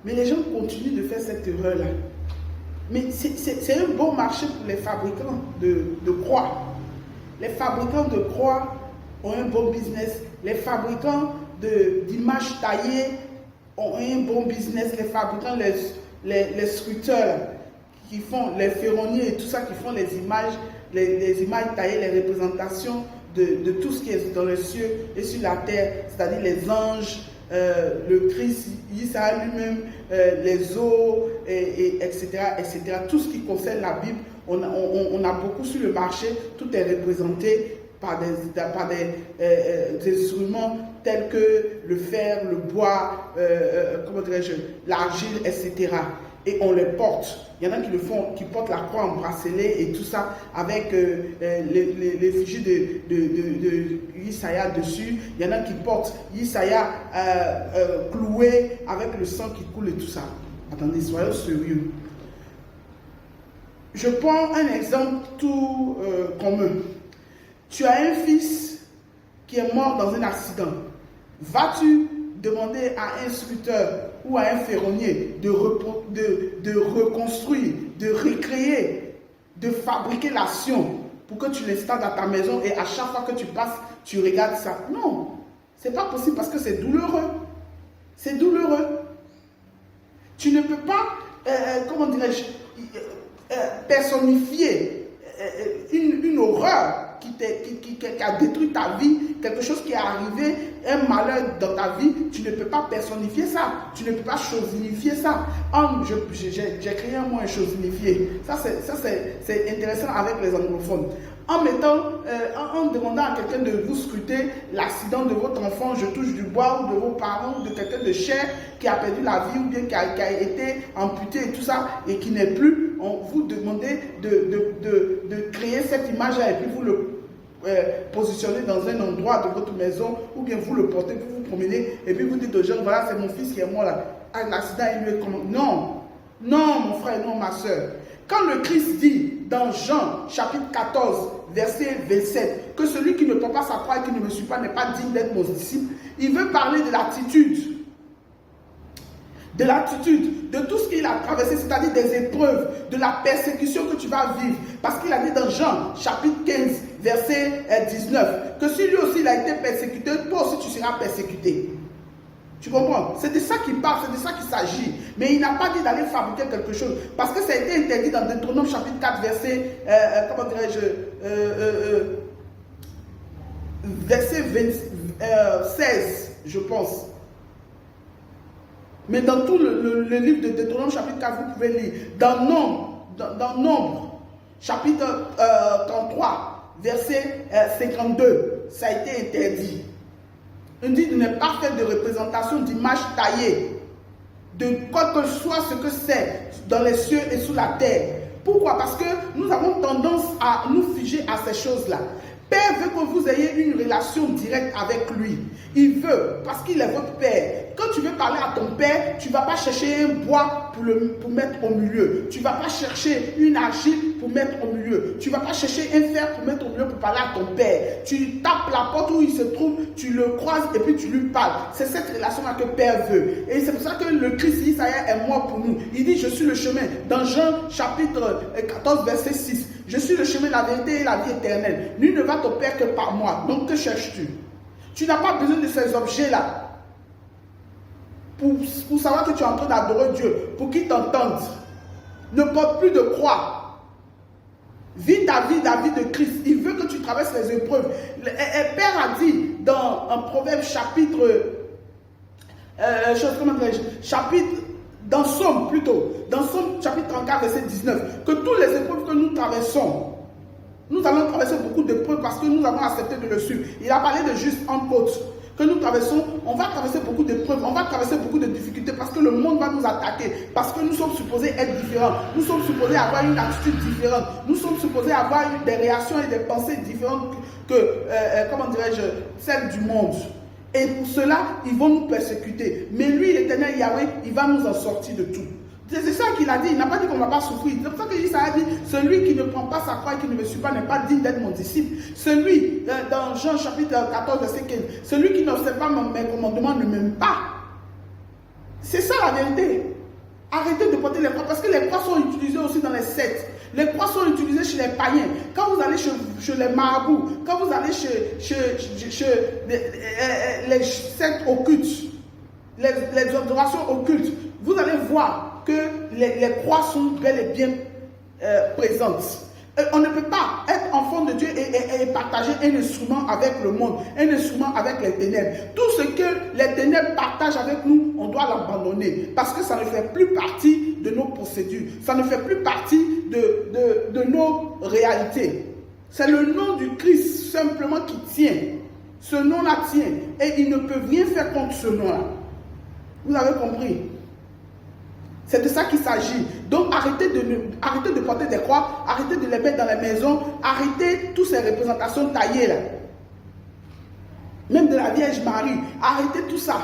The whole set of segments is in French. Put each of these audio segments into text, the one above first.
Mais les gens continuent de faire cette erreur-là. Mais c'est un bon marché pour les fabricants de croix. Les fabricants de croix ont un bon business. Les fabricants d'images taillées ont un bon business. Les fabricants, les sculpteurs qui font, les ferronniers et tout ça, qui font les images taillées, les représentations de tout ce qui est dans les cieux et sur la terre, c'est-à-dire les anges, le Christ, Isaïe lui-même, les eaux, etc., etc. Tout ce qui concerne la Bible, on a beaucoup sur le marché, tout est représenté par des instruments tels que le fer, le bois, comment dirais-je, l'argile, etc. Et on les porte. Il y en a qui le font, qui portent la croix en bracelet et tout ça avec l'effigie de Isaïa dessus. Il y en a qui portent Isaïa cloué avec le sang qui coule et tout ça. Attendez, soyons sérieux. Je prends un exemple tout commun. Tu as un fils qui est mort dans un accident. Vas-tu demander à un sculpteur ou à un ferronnier de reconstruire, de recréer, de fabriquer l'action pour que tu l'installes dans ta maison et à chaque fois que tu passes, tu regardes ça? Non, c'est pas possible parce que c'est douloureux. C'est douloureux. Tu ne peux pas, comment dirais-je, personnifier une horreur qui a détruit ta vie, quelque chose qui est arrivé, un malheur dans ta vie. Tu ne peux pas personnifier ça, tu ne peux pas chosinifier ça. J'ai créé un mot, chosinifier. Ça c'est intéressant avec les anglophones. En demandant à quelqu'un de vous scruter l'accident de votre enfant, je touche du bois, ou de vos parents, ou de quelqu'un de cher qui a perdu la vie, ou bien qui a été amputé et tout ça, et qui n'est plus, vous demandez de créer cette image-là, et puis vous le positionnez dans un endroit de votre maison, ou bien vous le portez, vous vous promenez, et puis vous dites aux gens, voilà, c'est mon fils qui est mort là. Ah, l'accident, il lui est comment? Non, mon frère, non, ma soeur. Quand le Christ dit dans Jean chapitre 14, verset 27, que celui qui ne prend pas sa croix et qui ne me suit pas n'est pas digne d'être mon disciple, il veut parler de l'attitude. De tout ce qu'il a traversé, c'est-à-dire des épreuves, de la persécution que tu vas vivre. Parce qu'il a dit dans Jean chapitre 15, verset 19, que si lui aussi il a été persécuté, toi aussi tu seras persécuté. Tu comprends? C'est de ça qu'il parle, c'est de ça qu'il s'agit. Mais il n'a pas dit d'aller fabriquer quelque chose. Parce que ça a été interdit dans Deutéronome chapitre 4, verset, comment dirais-je, verset 16, je pense. Mais dans tout le livre de Deutéronome chapitre 4, vous pouvez lire. Dans Nombre, chapitre 33, verset 52, ça a été interdit. Il dit de ne pas faire de représentation d'image taillée, de quoi que soit ce que c'est dans les cieux et sous la terre. Pourquoi? Parce que nous avons tendance à nous figer à ces choses-là. Père veut que vous ayez une relation directe avec lui. Il veut, parce qu'il est votre Père. Quand tu veux parler à ton Père, tu ne vas pas chercher un bois pour mettre au milieu. Tu ne vas pas chercher une argile pour mettre au milieu. Tu ne vas pas chercher un fer pour mettre au milieu pour parler à ton Père. Tu tapes la porte où il se trouve, tu le croises et puis tu lui parles. C'est cette relation-là que Père veut. Et c'est pour ça que le Christ Isaïe est mort pour nous. Il dit, je suis le chemin. Dans Jean chapitre 14, verset 6. Je suis le chemin, la vérité et la vie éternelle. Nul ne va au Père que par moi. Donc que cherches-tu? Tu n'as pas besoin de ces objets-là pour savoir que tu es en train d'adorer Dieu, pour qu'il t'entende. Ne porte plus de croix. Vis ta vie, la vie de Christ. Il veut que tu traverses les épreuves. Père a dit dans un Proverbe chapitre, dans Somme plutôt, dans Somme chapitre 34, verset 19, que toutes les épreuves que nous traversons, nous allons traverser beaucoup d'épreuves parce que nous avons accepté de le suivre. Il a parlé de juste en autres. Que nous traversons, on va traverser beaucoup d'épreuves, on va traverser beaucoup de difficultés parce que le monde va nous attaquer, parce que nous sommes supposés être différents, nous sommes supposés avoir une attitude différente, nous sommes supposés avoir des réactions et des pensées différentes que, comment dirais-je, celles du monde. Et pour cela, ils vont nous persécuter. Mais lui, l'Éternel Yahweh, il va nous en sortir de tout. C'est ça qu'il a dit, il n'a pas dit qu'on ne va pas souffrir. C'est pour ça qu'il a dit, celui qui ne prend pas sa croix et qui ne me suit pas n'est pas digne d'être mon disciple. Celui, dans Jean chapitre 14, verset 15, celui qui n'observe pas mes commandements ne m'aime pas. C'est ça la vérité. Arrêtez de porter les croix parce que les croix sont utilisées aussi dans les sectes. Les croix sont utilisées chez les païens. Quand vous allez chez les marabouts, quand vous allez chez les sectes occultes, les adorations occultes, vous allez voir que les croix sont bel et bien présentes. On ne peut pas être enfant de Dieu et partager un instrument avec le monde, un instrument avec les ténèbres. Tout ce que les ténèbres partagent avec nous, on doit l'abandonner parce que ça ne fait plus partie de nos procédures, ça ne fait plus partie de nos réalités. C'est le nom du Christ simplement qui tient. Ce nom-là tient et il ne peut rien faire contre ce nom-là. Vous avez compris? C'est de ça qu'il s'agit. Donc arrêtez de porter des croix, arrêtez de les mettre dans les maisons, arrêtez toutes ces représentations taillées là. Même de la Vierge Marie, arrêtez tout ça.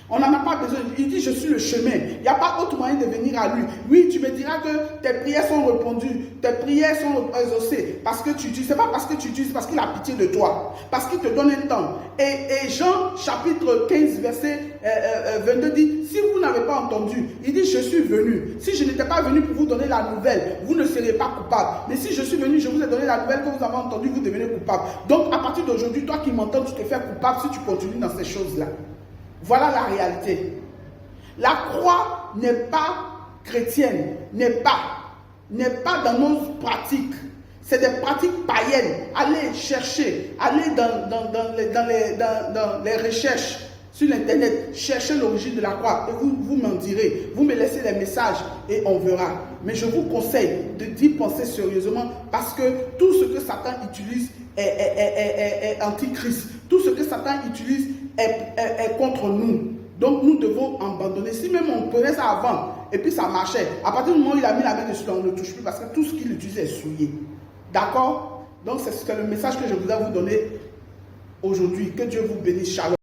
On n'en a pas besoin. Il dit, je suis le chemin. Il n'y a pas autre moyen de venir à lui. Oui, tu me diras que tes prières sont répondues, tes prières sont exaucées. Parce que tu dis, c'est pas parce que tu dis, c'est parce qu'il a pitié de toi. Parce qu'il te donne un temps. Et Jean, chapitre 15, verset 22 dit, si vous n'avez pas entendu, il dit, je suis venu. Si je n'étais pas venu pour vous donner la nouvelle, vous ne serez pas coupable. Mais si je suis venu, je vous ai donné la nouvelle que vous avez entendue, vous devenez coupable. Donc, à partir d'aujourd'hui, toi qui m'entends, tu te fais coupable si tu continues dans ces choses-là. Voilà la réalité. La croix n'est pas chrétienne, n'est pas dans nos pratiques. C'est des pratiques païennes. Allez chercher, allez dans les recherches sur l'internet, cherchez l'origine de la croix et vous m'en direz. Vous me laissez les messages et on verra. Mais je vous conseille d'y penser sérieusement parce que tout ce que Satan utilise est antichrist. Tout ce que Satan utilise est contre nous. Donc nous devons abandonner. Si même on prenait ça avant et puis ça marchait, à partir du moment où il a mis la main dessus, on ne touche plus parce que tout ce qu'il utilise est souillé. D'accord? Donc c'est le message que je voudrais vous donner aujourd'hui. Que Dieu vous bénisse. Shalom.